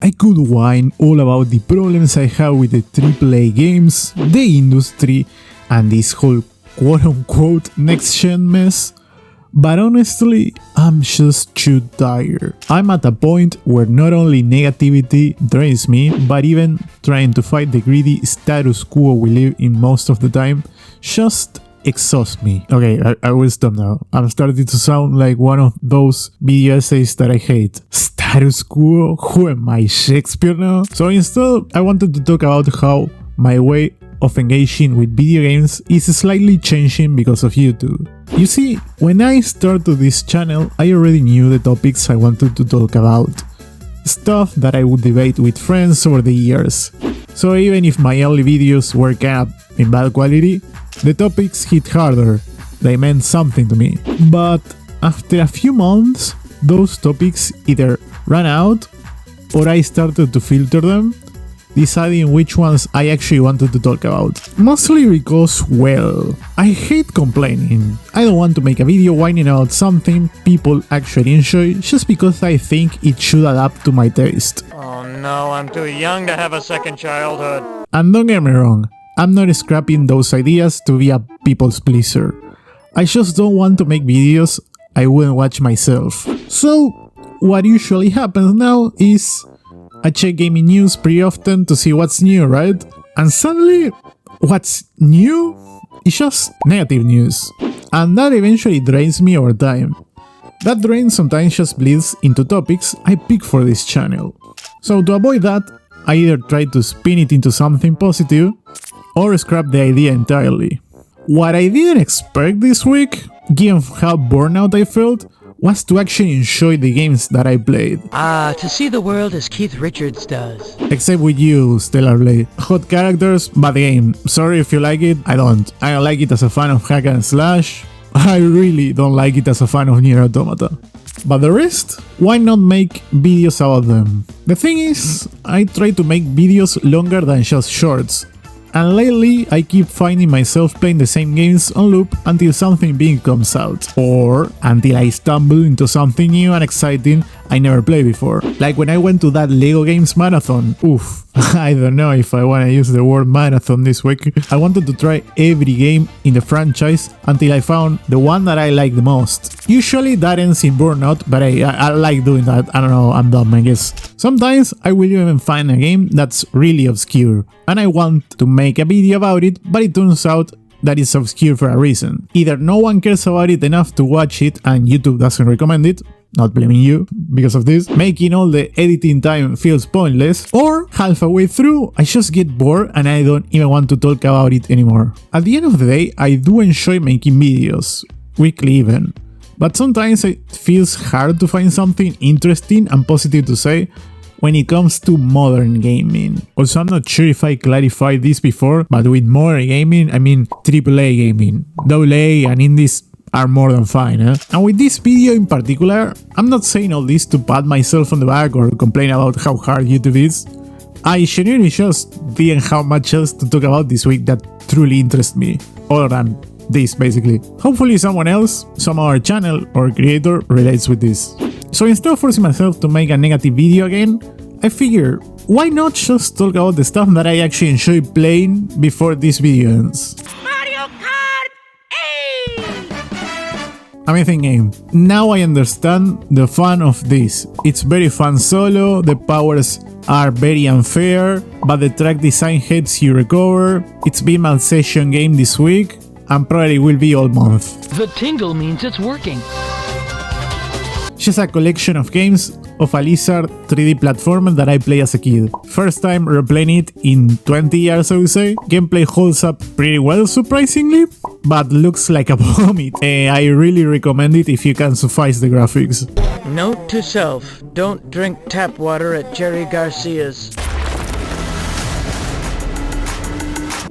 I could whine all about the problems I have with the AAA games, the industry, and this whole quote-unquote next-gen mess. But honestly, I'm just too tired. I'm at a point where not only negativity drains me, but even trying to fight the greedy status quo we live in most of the time just exhausts me. Okay, I will stop now. I'm starting to sound like one of those video essays that I hate. Status quo? Who am I, Shakespeare now? So instead, I wanted to talk about how my way of engaging with video games is slightly changing because of YouTube. You see, when I started this channel, I already knew the topics I wanted to talk about. Stuff that I would debate with friends over the years. So even if my early videos were kind of in bad quality, the topics hit harder. They meant something to me. But after a few months, those topics either ran out or I started to filter them, deciding which ones I actually wanted to talk about. Mostly because, well, I hate complaining. I don't want to make a video whining about something people actually enjoy just because I think it should adapt to my taste. Oh no, I'm too young to have a second childhood. And don't get me wrong, I'm not scrapping those ideas to be a people's pleaser. I just don't want to make videos I wouldn't watch myself. So, what usually happens now is I check gaming news pretty often to see what's new, right? And suddenly, what's new is just negative news. And that eventually drains me over time. That drain sometimes just bleeds into topics I pick for this channel. So to avoid that, I either try to spin it into something positive or scrap the idea entirely. What I didn't expect this week, given how burnout I felt, was to actually enjoy the games that I played. To see the world as Keith Richards does. Except with you, Stellar Blade. Hot characters, bad game. Sorry if you like it, I don't. I don't like it as a fan of hack and slash. I really don't like it as a fan of Nier Automata. But the rest? Why not make videos about them? The thing is, I try to make videos longer than just shorts. And lately, I keep finding myself playing the same games on loop until something big comes out. Or until I stumble into something new and exciting I never played before. Like when I went to that LEGO Games marathon. Oof, I don't know if I want to use the word marathon this week. I wanted to try every game in the franchise until I found the one that I like the most. Usually that ends in burnout, but I like doing that. I don't know, I'm dumb, I guess. Sometimes I will even find a game that's really obscure, and I want to make a video about it, but it turns out that it's obscure for a reason. Either no one cares about it enough to watch it and YouTube doesn't recommend it, not blaming you because of this, making all the editing time feels pointless, or halfway through I just get bored and I don't even want to talk about it anymore. At the end of the day, I do enjoy making videos, weekly even, but sometimes it feels hard to find something interesting and positive to say when it comes to modern gaming. Also, I'm not sure if I clarified this before, but with modern gaming, I mean AAA gaming. AA and indies are more than fine, eh? And with this video in particular, I'm not saying all this to pat myself on the back or complain about how hard YouTube is. I genuinely just didn't have much else to talk about this week that truly interests me, other than this basically. Hopefully someone else, some other channel or creator relates with this. So instead of forcing myself to make a negative video again, I figure, why not just talk about the stuff that I actually enjoy playing before this video ends? Mario Kart! Amazing game. Now I understand the fun of this. It's very fun solo, the powers are very unfair, but the track design helps you recover. It's been my session game this week, and probably will be all month. The tingle means it's working. Just a collection of games of a lizard 3D platformer that I played as a kid. First time replaying it in 20 years, I would say. Gameplay holds up pretty well, surprisingly, but looks like a vomit. I really recommend it if you can suffice the graphics. Note to self, don't drink tap water at Jerry Garcia's.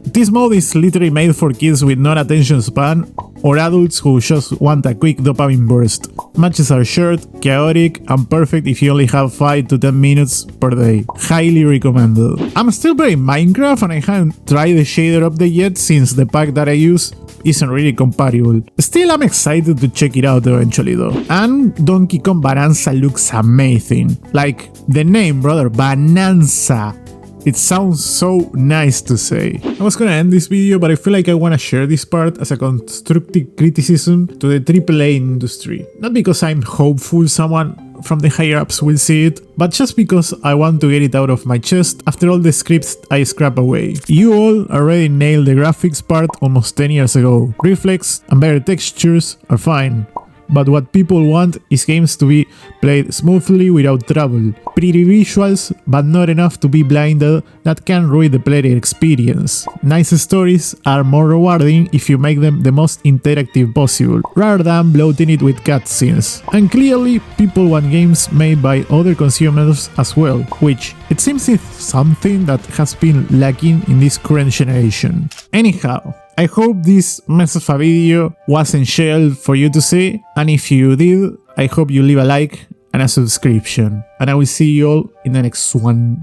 This mode is literally made for kids with no attention span or adults who just want a quick dopamine burst. Matches are short, chaotic, and perfect if you only have 5 to 10 minutes per day. Highly recommended. I'm still playing Minecraft and I haven't tried the shader update yet since the pack that I use isn't really compatible. Still, I'm excited to check it out eventually though. And Donkey Kong Bonanza looks amazing. Like the name, brother, Bonanza. It sounds so nice to say. I was gonna end this video, but I feel like I wanna share this part as a constructive criticism to the AAA industry. Not because I'm hopeful someone from the higher ups will see it, but just because I want to get it out of my chest after all the scripts I scrap away. You all already nailed the graphics part almost 10 years ago. Reflex and better textures are fine. But what people want is games to be played smoothly without trouble. Pretty visuals, but not enough to be blinded that can ruin the player experience. Nice stories are more rewarding if you make them the most interactive possible, rather than bloating it with cutscenes. And clearly, people want games made by other consumers as well, which it seems is something that has been lacking in this current generation. Anyhow, I hope this mess of a video wasn't shelled for you to see, and if you did, I hope you leave a like and a subscription. And I will see you all in the next one.